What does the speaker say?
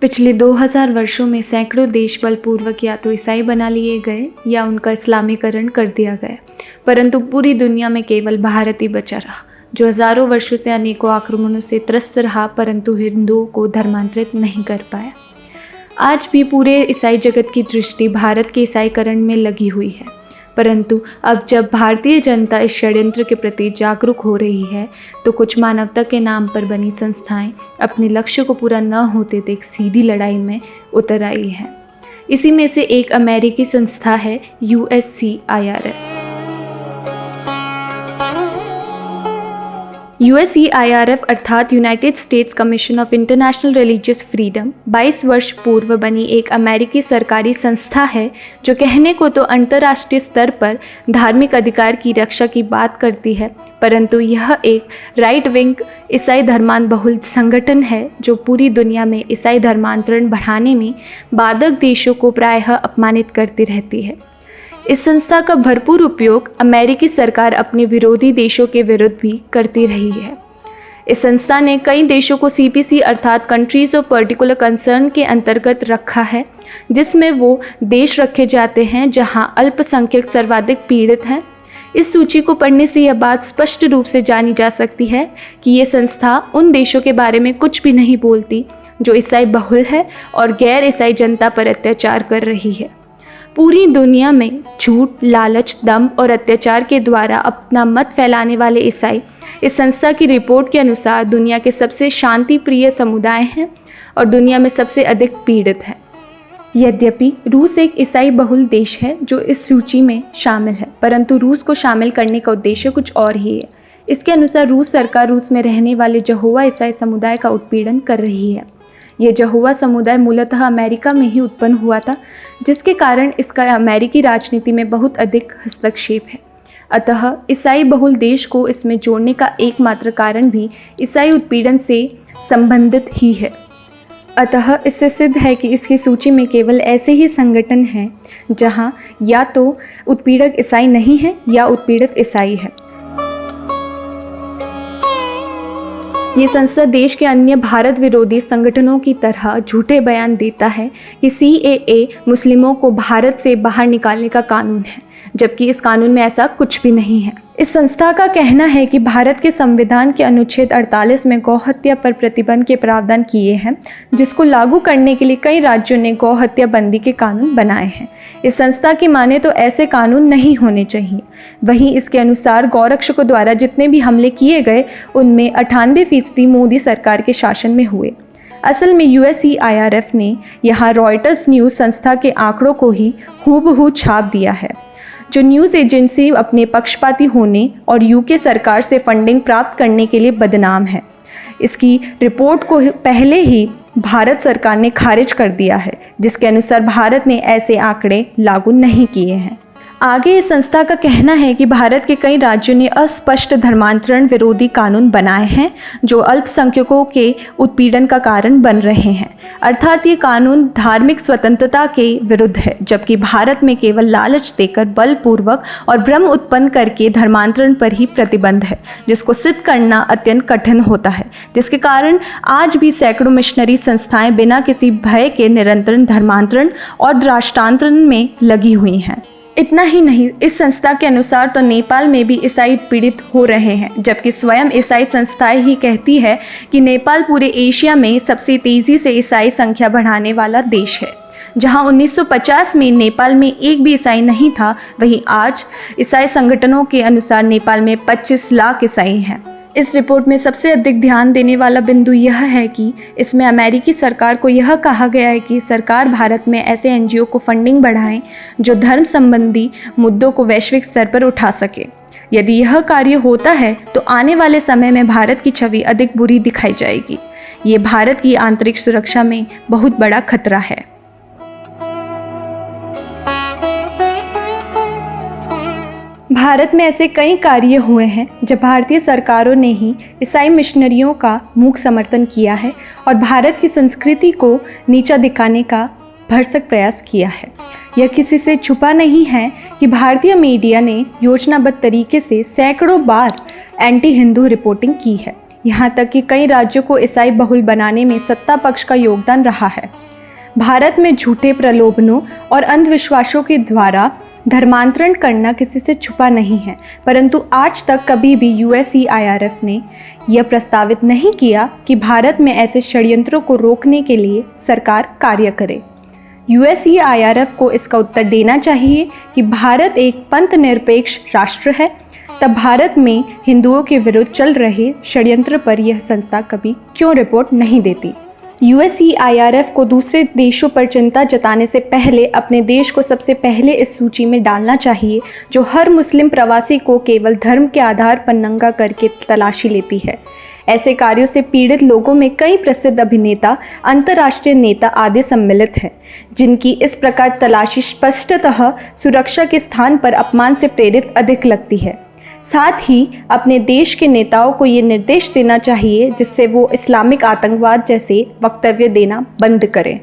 पिछले 2000 वर्षों में सैकड़ों देश बलपूर्वक या तो ईसाई बना लिए गए या उनका इस्लामीकरण कर दिया गया, परंतु पूरी दुनिया में केवल भारत ही बचा रहा, जो हज़ारों वर्षों से अनेकों आक्रमणों से त्रस्त रहा, परंतु हिंदुओं को धर्मांतरित नहीं कर पाया। आज भी पूरे ईसाई जगत की दृष्टि भारत के ईसाईकरण में लगी हुई है, परंतु अब जब भारतीय जनता इस षड्यंत्र के प्रति जागरूक हो रही है, तो कुछ मानवता के नाम पर बनी संस्थाएं अपने लक्ष्य को पूरा न होते देख सीधी लड़ाई में उतर आई हैं। इसी में से एक अमेरिकी संस्था है USCIRF। USCIRF अर्थात United states commission of international religious freedom 22 वर्ष पूर्व बनी एक अमेरिकी सरकारी संस्था है, जो कहने को तो अंतर्राष्ट्रीय स्तर पर धार्मिक अधिकार की रक्षा की बात करती है, परंतु यह एक राइट विंग ईसाई धर्मांत बहुल संगठन है, जो पूरी दुनिया में ईसाई धर्मांतरण बढ़ाने में बाधक देशों को प्रायः अपमानित करती रहती है। इस संस्था का भरपूर उपयोग अमेरिकी सरकार अपने विरोधी देशों के विरुद्ध भी करती रही है। इस संस्था ने कई देशों को CPC अर्थात कंट्रीज़ ऑफ पर्टिकुलर कंसर्न के अंतर्गत रखा है, जिसमें वो देश रखे जाते हैं जहां अल्पसंख्यक सर्वाधिक पीड़ित हैं। इस सूची को पढ़ने से यह बात स्पष्ट रूप से जानी जा सकती है कि ये संस्था उन देशों के बारे में कुछ भी नहीं बोलती जो ईसाई बहुल है और गैर ईसाई जनता पर अत्याचार कर रही है। पूरी दुनिया में झूठ, लालच, दंभ और अत्याचार के द्वारा अपना मत फैलाने वाले ईसाई इस संस्था की रिपोर्ट के अनुसार दुनिया के सबसे शांति प्रिय समुदाय हैं और दुनिया में सबसे अधिक पीड़ित हैं। यद्यपि रूस एक ईसाई बहुल देश है जो इस सूची में शामिल है, परंतु रूस को शामिल करने का उद्देश्य कुछ और ही है। इसके अनुसार रूस सरकार रूस में रहने वाले यहोवा ईसाई समुदाय का उत्पीड़न कर रही है। यह यहोवा समुदाय मूलतः अमेरिका में ही उत्पन्न हुआ था, जिसके कारण इसका अमेरिकी राजनीति में बहुत अधिक हस्तक्षेप है। अतः ईसाई बहुल देश को इसमें जोड़ने का एकमात्र कारण भी ईसाई उत्पीड़न से संबंधित ही है। अतः इससे सिद्ध है कि इसकी सूची में केवल ऐसे ही संगठन हैं जहां या तो उत्पीड़क ईसाई नहीं है या उत्पीड़ित ईसाई है। ये संस्था देश के अन्य भारत विरोधी संगठनों की तरह झूठे बयान देता है कि CAA मुस्लिमों को भारत से बाहर निकालने का कानून है, जबकि इस कानून में ऐसा कुछ भी नहीं है। इस संस्था का कहना है कि भारत के संविधान के अनुच्छेद 48 में गौ हत्या पर प्रतिबंध के प्रावधान किए हैं, जिसको लागू करने के लिए कई राज्यों ने गौ हत्या बंदी के कानून बनाए हैं। इस संस्था की माने तो ऐसे कानून नहीं होने चाहिए। वहीं इसके अनुसार गौरक्षकों द्वारा जितने भी हमले किए गए, उनमें 98% मोदी सरकार के शासन में हुए। असल में USCIRF ने यहाँ रॉयटर्स न्यूज़ संस्था के आंकड़ों को ही हूबहू छाप दिया है, जो न्यूज़ एजेंसी अपने पक्षपाती होने और UK सरकार से फंडिंग प्राप्त करने के लिए बदनाम है। इसकी रिपोर्ट को पहले ही भारत सरकार ने खारिज कर दिया है, जिसके अनुसार भारत ने ऐसे आंकड़े लागू नहीं किए हैं। आगे इस संस्था का कहना है कि भारत के कई राज्यों ने अस्पष्ट धर्मांतरण विरोधी कानून बनाए हैं, जो अल्पसंख्यकों के उत्पीड़न का कारण बन रहे हैं। अर्थात ये कानून धार्मिक स्वतंत्रता के विरुद्ध है, जबकि भारत में केवल लालच देकर बलपूर्वक और भ्रम उत्पन्न करके धर्मांतरण पर ही प्रतिबंध है, जिसको सिद्ध करना अत्यंत कठिन होता है, जिसके कारण आज भी सैकड़ों मिशनरी संस्थाएं बिना किसी भय के निरंतर धर्मांतरण और राष्ट्रांतरण में लगी हुई हैं। इतना ही नहीं, इस संस्था के अनुसार तो नेपाल में भी ईसाई पीड़ित हो रहे हैं, जबकि स्वयं ईसाई संस्थाएं ही कहती है कि नेपाल पूरे एशिया में सबसे तेज़ी से ईसाई संख्या बढ़ाने वाला देश है। जहां 1950 में नेपाल में एक भी ईसाई नहीं था, वहीं आज ईसाई संगठनों के अनुसार नेपाल में 25 लाख ईसाई हैं। इस रिपोर्ट में सबसे अधिक ध्यान देने वाला बिंदु यह है कि इसमें अमेरिकी सरकार को यह कहा गया है कि सरकार भारत में ऐसे NGO को फंडिंग बढ़ाएं जो धर्म संबंधी मुद्दों को वैश्विक स्तर पर उठा सके। यदि यह कार्य होता है तो आने वाले समय में भारत की छवि अधिक बुरी दिखाई जाएगी। ये भारत की आंतरिक सुरक्षा में बहुत बड़ा खतरा है। भारत में ऐसे कई कार्य हुए हैं जब भारतीय सरकारों ने ही ईसाई मिशनरियों का मूक समर्थन किया है और भारत की संस्कृति को नीचा दिखाने का भरसक प्रयास किया है। यह किसी से छुपा नहीं है कि भारतीय मीडिया ने योजनाबद्ध तरीके से सैकड़ों बार एंटी हिंदू रिपोर्टिंग की है। यहाँ तक कि कई राज्यों को ईसाई बहुल बनाने में सत्ता पक्ष का योगदान रहा है। भारत में झूठे प्रलोभनों और अंधविश्वासों के द्वारा धर्मांतरण करना किसी से छुपा नहीं है, परंतु आज तक कभी भी USCIRF ने यह प्रस्तावित नहीं किया कि भारत में ऐसे षड्यंत्रों को रोकने के लिए सरकार कार्य करे। USCIRF को इसका उत्तर देना चाहिए कि भारत एक पंथ निरपेक्ष राष्ट्र है, तब भारत में हिंदुओं के विरुद्ध चल रहे षड्यंत्र पर यह संस्था कभी क्यों रिपोर्ट नहीं देती। USCIRF को दूसरे देशों पर चिंता जताने से पहले अपने देश को सबसे पहले इस सूची में डालना चाहिए जो हर मुस्लिम प्रवासी को केवल धर्म के आधार पर नंगा करके तलाशी लेती है। ऐसे कार्यों से पीड़ित लोगों में कई प्रसिद्ध अभिनेता, अंतर्राष्ट्रीय नेता आदि सम्मिलित हैं, जिनकी इस प्रकार तलाशी स्पष्टतः सुरक्षा के स्थान पर अपमान से प्रेरित अधिक लगती है। साथ ही अपने देश के नेताओं को ये निर्देश देना चाहिए जिससे वो इस्लामिक आतंकवाद जैसे वक्तव्य देना बंद करें।